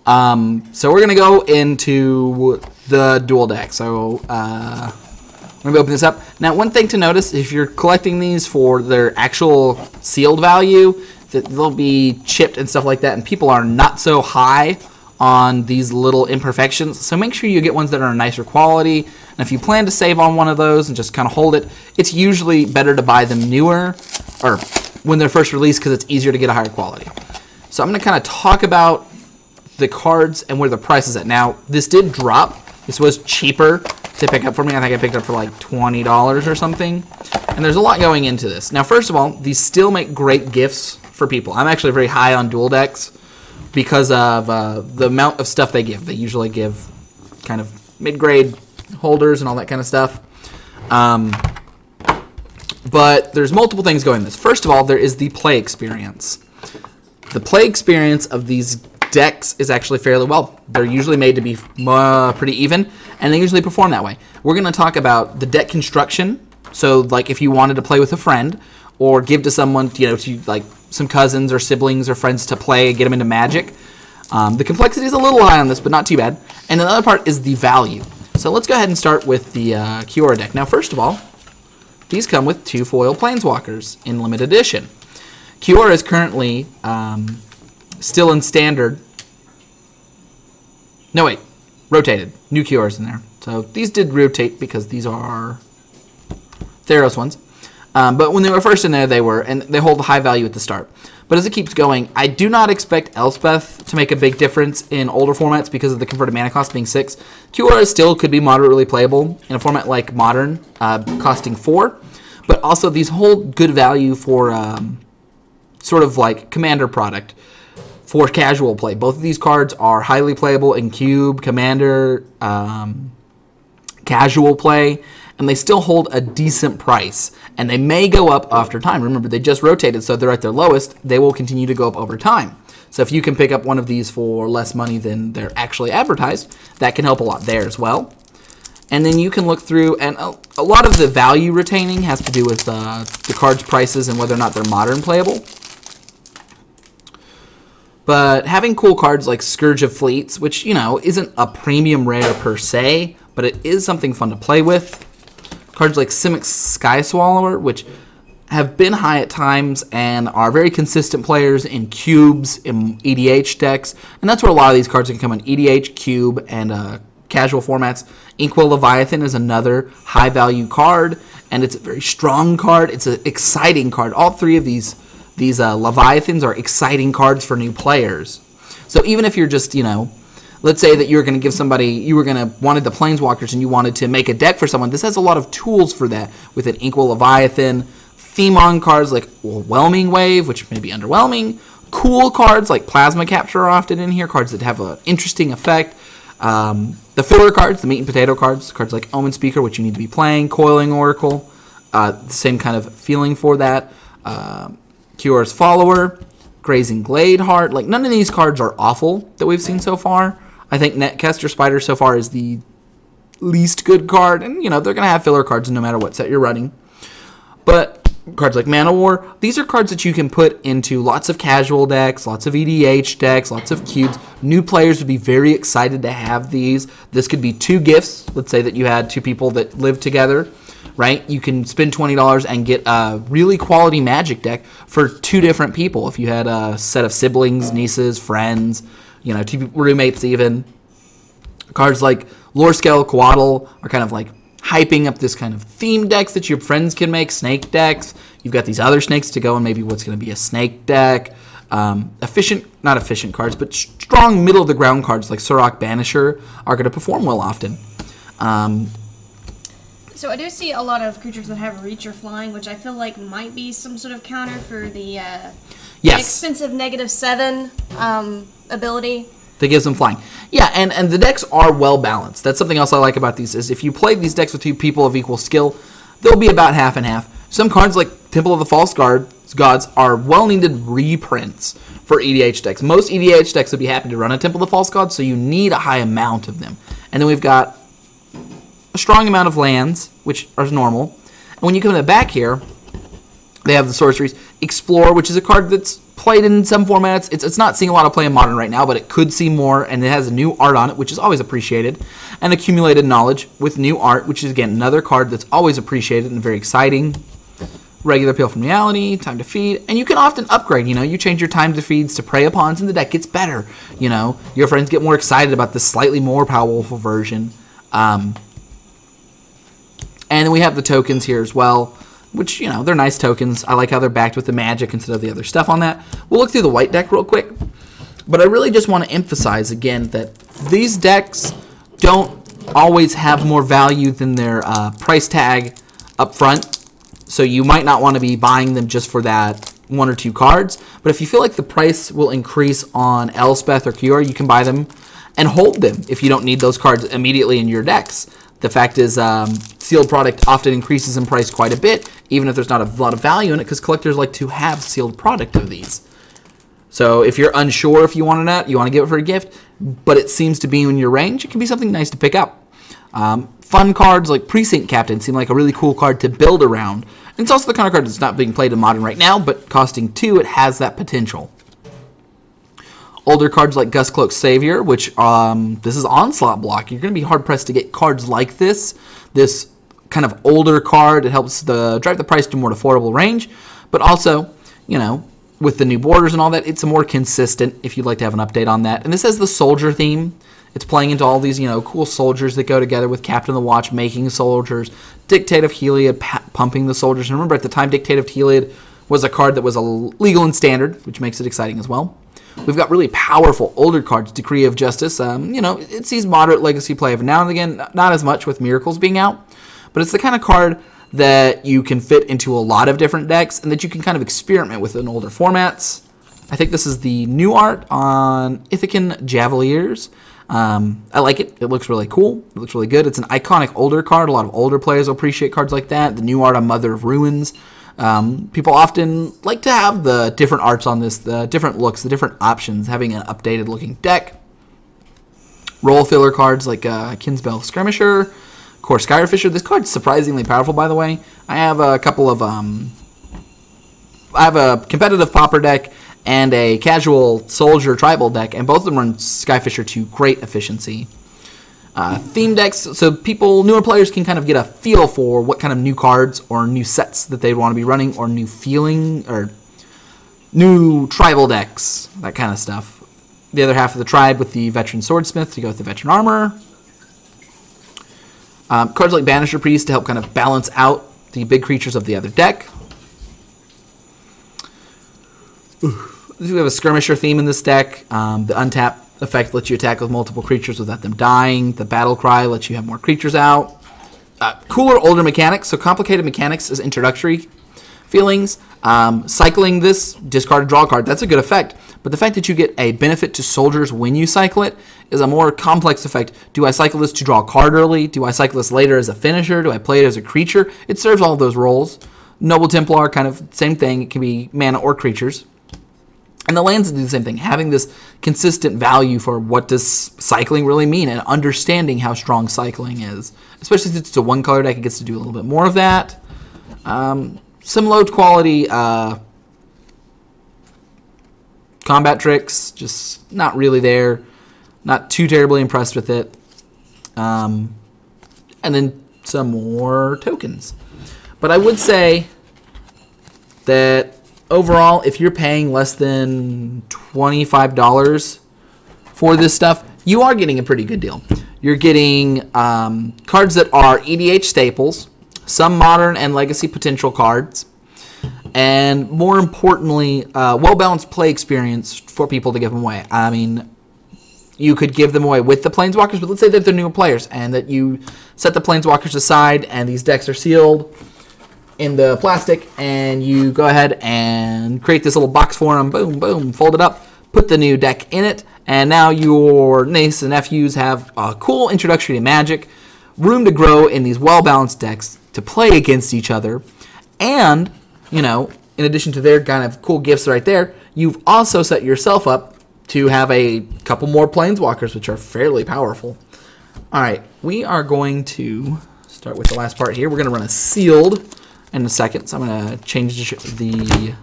So we're going to go into the Duel deck. So I'm going to open this up. Now, one thing to notice, if you're collecting these for their actual sealed value, that they'll be chipped and stuff like that, and people are not so high on these little imperfections. So make sure you get ones that are nicer quality. And if you plan to save on one of those and just kind of hold it, it's usually better to buy them newer or when they're first released because it's easier to get a higher quality. So I'm going to kind of talk about the cards and where the price is at. Now, this did drop. This was cheaper to pick up for me. I think I picked up for like $20 or something. And there's a lot going into this. Now, first of all, these still make great gifts for people. I'm actually very high on Duel decks because of the amount of stuff they give. They usually give kind of mid-grade holders and all that kind of stuff. But there's multiple things going in this. First of all, there is the play experience. The play experience of these decks is actually fairly well. They're usually made to be pretty even, and they usually perform that way. We're going to talk about the deck construction. So, like, if you wanted to play with a friend or give to someone, you know, to like some cousins or siblings or friends to play, get them into Magic. The complexity is a little high on this, but not too bad. And the other part is the value. So let's go ahead and start with the Kiora deck. Now, first of all, these come with 2 foil Planeswalkers in limited edition. Kiora is currently still in standard. No, wait. Rotated. New Kiora's in there. So these did rotate because these are Theros ones. But when they were first in there, they were, and they hold high value at the start. But as it keeps going, I do not expect Elspeth to make a big difference in older formats because of the converted mana cost being 6. Kiora still could be moderately playable in a format like Modern, costing 4. But also these hold good value for sort of like Commander product for casual play. Both of these cards are highly playable in Cube, Commander, casual play, and they still hold a decent price. And they may go up after time. Remember, they just rotated, so they're at their lowest. They will continue to go up over time. So if you can pick up one of these for less money than they're actually advertised, that can help a lot there as well. And then you can look through, and a lot of the value retaining has to do with the cards' prices and whether or not they're modern playable. But having cool cards like Scourge of Fleets, which, you know, isn't a premium rare per se, but it is something fun to play with. Cards like Simic Sky Swallower, which have been high at times and are very consistent players in cubes, in EDH decks. And that's where a lot of these cards can come in EDH, cube, and casual formats. Inkwell Leviathan is another high-value card, and it's a very strong card. It's an exciting card. All 3 of these Leviathans are exciting cards for new players. So even if you're just, you know, let's say that you were going to give somebody, you were going to wanted the Planeswalkers and you wanted to make a deck for someone. This has a lot of tools for that with an Inkwell Leviathan, theme on cards like Whelming Wave, which may be underwhelming. Cool cards like Plasma Capture are often in here, cards that have an interesting effect. The filler cards, the meat and potato cards, cards like Omen Speaker, which you need to be playing, Coiling Oracle, the same kind of feeling for that. Kiora's Follower, Grazing Gladeheart. Like, none of these cards are awful that we've seen so far. I think Netcaster Spider so far is the least good card. And, you know, they're going to have filler cards no matter what set you're running. But cards like Mana War, these are cards that you can put into lots of casual decks, lots of EDH decks, lots of cubes. New players would be very excited to have these. This could be 2 gifts. Let's say that you had 2 people that live together, right? You can spend $20 and get a really quality Magic deck for 2 different people. If you had a set of siblings, nieces, friends, you know, 2 roommates even. Cards like Lorescale Coatl are kind of like hyping up this kind of theme decks that your friends can make, snake decks. You've got these other snakes to go and maybe what's going to be a snake deck. Not efficient cards, but strong middle-of-the-ground cards like Surrak Banisher are going to perform well often. So I do see a lot of creatures that have reach or flying, which I feel like might be some sort of counter for the expensive -7 ability. That gives them flying. Yeah, and the decks are well balanced. That's something else I like about these, is if you play these decks with 2 people of equal skill, they'll be about half and half. Some cards like Temple of the False Gods are well-needed reprints for EDH decks. Most EDH decks would be happy to run a Temple of the False Gods, so you need a high amount of them. And then we've got a strong amount of lands, which are normal. And when you come to the back here, they have the sorceries. Explore, which is a card that's played in some formats. It's not seeing a lot of play in Modern right now, but it could see more, and it has new art on it, which is always appreciated. And Accumulated Knowledge with new art, which is, again, another card that's always appreciated and very exciting. Regular Appeal from Reality, Time to Feed, and you can often upgrade, you change your Time to Feeds to Prey Upons, and the deck gets better, Your friends get more excited about this slightly more powerful version. And then we have the tokens here as well, which, they're nice tokens. I like how they're backed with the magic instead of the other stuff on that. We'll look through the white deck real quick. But I really just want to emphasize, again, that these decks don't always have more value than their price tag up front. So you might not want to be buying them just for that 1 or 2 cards. But if you feel like the price will increase on Elspeth or Kiora, you can buy them and hold them if you don't need those cards immediately in your decks. The fact is, sealed product often increases in price quite a bit, even if there's not a lot of value in it, because collectors like to have sealed product of these. So if you're unsure if you want it, you want to give it for a gift, but it seems to be in your range, it can be something nice to pick up. Fun cards like Precinct Captain seem like a really cool card to build around. And it's also the kind of card that's not being played in Modern right now, but costing 2, it has that potential. Older cards like Gustcloak's Savior, which this is Onslaught block. You're going to be hard-pressed to get cards like this. This kind of older card, it helps drive the price to a more affordable range. But also, with the new borders and all that, it's a more consistent if you'd like to have an update on that. And this has the soldier theme. It's playing into all these, cool soldiers that go together with Captain of the Watch making soldiers, Dictate of Heliod pumping the soldiers. And remember, at the time, Dictate of Heliod was a card that was legal and standard, which makes it exciting as well. We've got really powerful older cards. Decree of Justice, it sees moderate legacy play every now and again, not as much with Miracles being out, but it's the kind of card that you can fit into a lot of different decks and that you can kind of experiment with in older formats. I think this is the new art on Ithacan Javeliers. I like it. It looks really cool. It looks really good. It's an iconic older card. A lot of older players will appreciate cards like that. The new art on Mother of Ruins. People often like to have the different arts on this, the different looks, the different options, having an updated looking deck. Role filler cards like Kinsbell Skirmisher, Core Skyrfisher. This card's surprisingly powerful, by the way. I have a couple of, I have a competitive Pauper deck and a casual Soldier Tribal deck, and both of them run Skyfisher to great efficiency. Theme decks, so newer players can kind of get a feel for what kind of new cards or new sets that they'd want to be running, or new feeling, or new tribal decks, that kind of stuff. The other half of the tribe with the Veteran Swordsmith to go with the Veteran Armor. Cards like Banisher Priest to help kind of balance out the big creatures of the other deck. We have a Skirmisher theme in this deck. The Untap effect lets you attack with multiple creatures without them dying. The Battle Cry lets you have more creatures out. Cooler, older mechanics. So complicated mechanics is introductory feelings. Cycling this, discard a draw card. That's a good effect. But the fact that you get a benefit to soldiers when you cycle it is a more complex effect. Do I cycle this to draw a card early? Do I cycle this later as a finisher? Do I play it as a creature? It serves all of those roles. Noble Templar, kind of same thing. It can be mana or creatures. And the lands do the same thing, having this consistent value for what does cycling really mean and understanding how strong cycling is. Especially since it's a one-color deck, it gets to do a little bit more of that. Some low quality combat tricks, just not really there. Not too terribly impressed with it. And then some more tokens. But I would say that overall, if you're paying less than $25 for this stuff, you are getting a pretty good deal. You're getting cards that are EDH staples, some modern and legacy potential cards, and more importantly, well-balanced play experience for people to give them away. I mean, you could give them away with the Planeswalkers, but let's say that they're newer players and that you set the Planeswalkers aside and these decks are sealed in the plastic, and you go ahead and create this little box for them, boom, boom, fold it up, put the new deck in it, and now your niece and nephews have a cool introductory to Magic, room to grow in these well-balanced decks to play against each other, and, you know, in addition to their kind of cool gifts right there, you've also set yourself up to have a couple more Planeswalkers, which are fairly powerful. All right, we are going to start with the last part here. We're going to run a sealed in a second, so I'm going to change the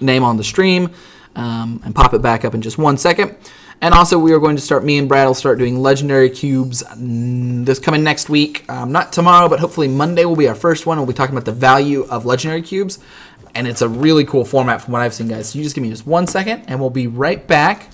name on the stream and pop it back up in just 1 second. And also, we are going to start, me and Brad will start doing legendary cubes this coming next week. Not tomorrow, but hopefully Monday will be our first one. We'll be talking about the value of legendary cubes. And it's a really cool format from what I've seen, guys. So you just give me just 1 second, and we'll be right back